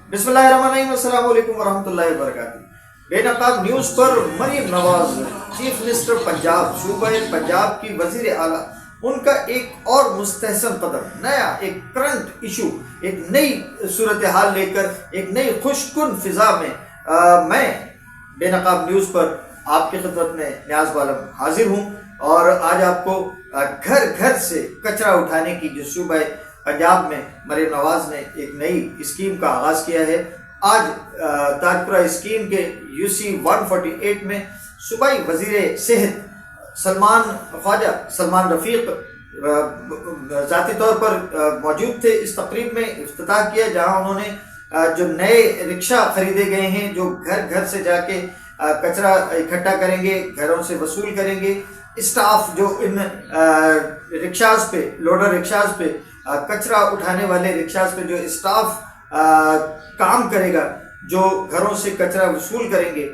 बिस्मिल्लाहिर्रहमानिर्रहीम, अस्सलाम वालेकुम वरहमतुल्लाहि वबरकातुहू। बेनकाब न्यूज़ पर मरीम नवाज चीफ मिनिस्टर पंजाब, सूबे पंजाब की वजीर आला, उनका एक और मुस्तहसन कदम, नया एक करंट इशू, एक नई सूरत हाल लेकर एक नई खुशकुन फिजा में मैं बेनकाब न्यूज़ पर आपकी खिदमत में न्याज बालम हाजिर हूँ। और आज आपको घर घर से कचरा उठाने की जो सूबे पंजाब में मरीम नवाज ने एक नई स्कीम का आगाज़ किया है। आज ताजपुरा स्कीम के UC 148 में सूबाई वजीर सेहत ख्वाजा सलमान रफ़ीक ज़ाती तौर पर मौजूद थे। इस तकरीब में इफ्तिताह किया जहां उन्होंने जो नए रिक्शा खरीदे गए हैं, जो घर घर से जाके कचरा इकट्ठा करेंगे, घरों से वसूल करेंगे, स्टाफ जो इन रिक्शाज पे, लोडर रिक्शाज पे, कचरा उठाने वाले रिक्शाज पे जो स्टाफ काम करेगा, जो घरों से कचरा वसूल करेंगे,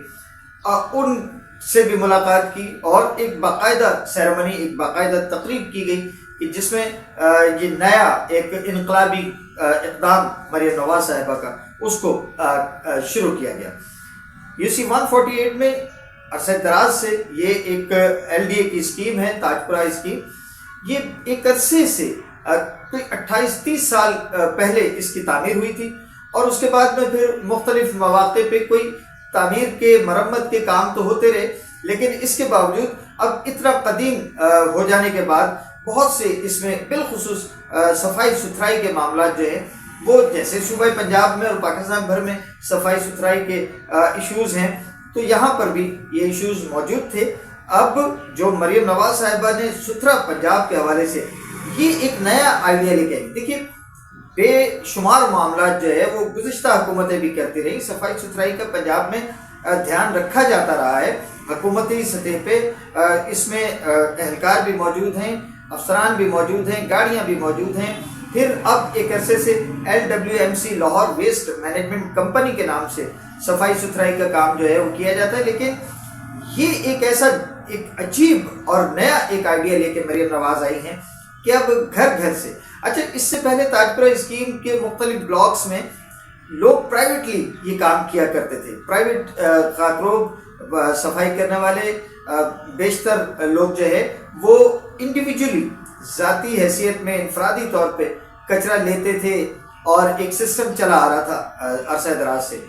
उनसे भी मुलाकात की और एक बाकायदा सेरेमनी, एक बाकायदा तकरीब की गई कि जिसमें ये नया एक इनकलाबी इक़दाम मरीम नवाज साहिबा का उसको शुरू किया गया। UC 148 में अरसे दराज से ये एक LDA की स्कीम है, ताजपुरा स्कीम। ये एक अरसे से कोई 28-30 साल पहले इसकी तामीर हुई थी और उसके बाद में फिर मुख्तलिफ मौक़े पे कोई तामीर के मरम्मत के काम तो होते रहे, लेकिन इसके बावजूद अब इतना कदीम हो जाने के बाद बहुत से इसमें बिलखुसूस सफाई सुथराई के मामला जो हैं वो, जैसे सूबे पंजाब में और पाकिस्तान भर में सफाई सुथराई के इश्यूज़ हैं, तो यहाँ पर भी ये इश्यूज़ मौजूद थे। अब जो मरीम नवाज साहिबा ने सुथरा पंजाब के हवाले से ये एक नया आइडिया लेके आई। देखिए, बेशुमार मामला जो है वो गुज़िश्ता हुकूमतें भी करती रही, सफाई सुथराई का पंजाब में ध्यान रखा जाता रहा है हुकूमती सतह पे। इसमें एहलकार भी मौजूद हैं, अफसरान भी मौजूद हैं, गाड़ियाँ भी मौजूद हैं। फिर अब एक अरसे से LWMC Lahore waste management company के नाम से सफाई सुथराई का काम जो है वो किया जाता है। लेकिन ये एक ऐसा एक अजीब और नया एक आइडिया लेके मरीम नवाज आई हैं कि अब घर घर से, अच्छा, इससे पहले ताजपुरा स्कीम के मुख्तलिफ ब्लॉक्स में लोग प्राइवेटली ये काम किया करते थे। प्राइवेट खाकरोब सफाई करने वाले बेशतर लोग जो है वो इंडिविजुअली ज़ाती हैसियत में इंफरादी तौर पे कचरा लेते थे और एक सिस्टम चला आ रहा था अरसा दराज से।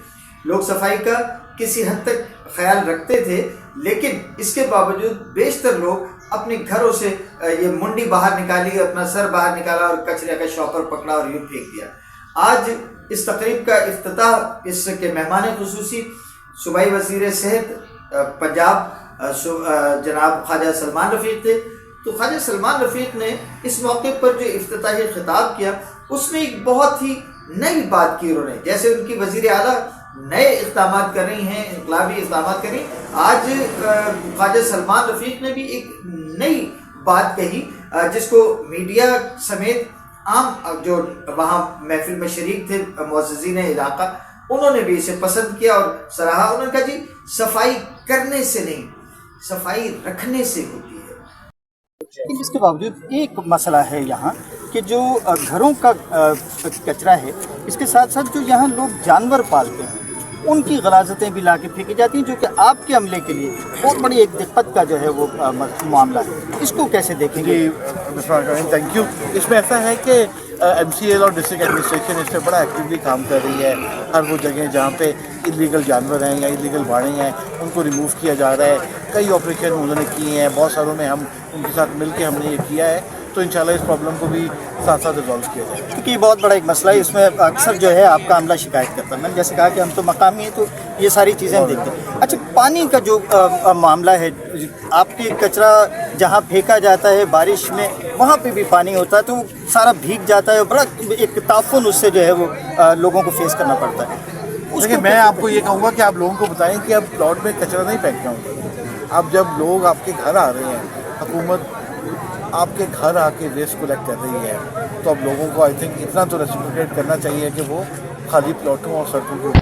लोग सफाई का किसी हद तक ख्याल रखते थे, लेकिन इसके बावजूद बेशतर लोग अपने घरों से ये मुंडी बाहर निकाली, अपना सर बाहर निकाला और कचरे का शॉपर पकड़ा और यूँ फेंक दिया। आज इस तकरीब का इफ्तिताह इसके मेहमान खुसूसी सूबाई वज़ीर सेहत पंजाब जनाब ख्वाजा सलमान रफ़ीक थे। तो ख्वाजा सलमान रफ़ीक ने इस मौके पर जो इफ्तिताही खिताब किया उसमें एक बहुत ही नई बात की उन्होंने। जैसे उनकी वज़ीर आला नए इक़दामात कर रही हैं, इनकलाबी इक़दामात कर रही, आज ख्वाजा सलमान रफ़ीक ने भी एक नई बात कही जिसको मीडिया समेत आम जो वहाँ महफिल में शरीक थे मुअज़्ज़िज़ीन इलाका, उन्होंने भी इसे पसंद किया और सराहा। उन्होंने कहा, जी, सफाई करने से नहीं, सफाई रखने से होती है। लेकिन इसके बावजूद एक मसला है यहाँ कि जो घरों का कचरा है, इसके साथ साथ जो यहाँ लोग जानवर पालते हैं उनकी गलाजतें भी ला के फेंकी जाती हैं, जो कि आपके अमले के लिए बहुत बड़ी एक दिक्कत का जो है वो मामला है। इसको कैसे देखेंगे? Thank you. इसमें ऐसा है कि MCL और डिस्ट्रिक्ट एडमिनिस्ट्रेशन इस पर बड़ा एक्टिवली काम कर रही है। हर वो जगह जहाँ पे इलीगल जानवर हैं या इलीगल भाड़े हैं उनको रिमूव किया जा रहा है। कई ऑपरेशन उन्होंने किए हैं, बहुत सारों में हम उनके साथ मिल के हमने ये किया है। तो इंशाल्लाह इस प्रॉब्लम को भी साथ साथ रिजॉल्व किया जाए, क्योंकि ये बहुत बड़ा एक मसला है। इसमें अक्सर जो है आपका अमला शिकायत करता है। मैंने जैसे कहा कि हम तो मकामी हैं, तो ये सारी चीज़ें हम देखते हैं। अच्छा, पानी का जो मामला है, आपकी कचरा जहाँ फेंका जाता है बारिश में वहाँ पे भी पानी होता है, तो सारा भीग जाता है। बड़ा एक ताफुन उससे जो है वो लोगों को फेस करना पड़ता है। देखिए, मैं आपको ये कहूँगा कि आप लोगों को बताएं कि अब प्लॉट में कचरा नहीं फेंकना होगा। अब जब लोग आपके घर आ रहे हैं, हुकूमत आपके घर आके वेस्ट कलेक्ट कर रही है, तो अब लोगों को आई थिंक इतना तो रेसिप्रोकेट करना चाहिए कि वो खाली प्लॉटों और सड़कों के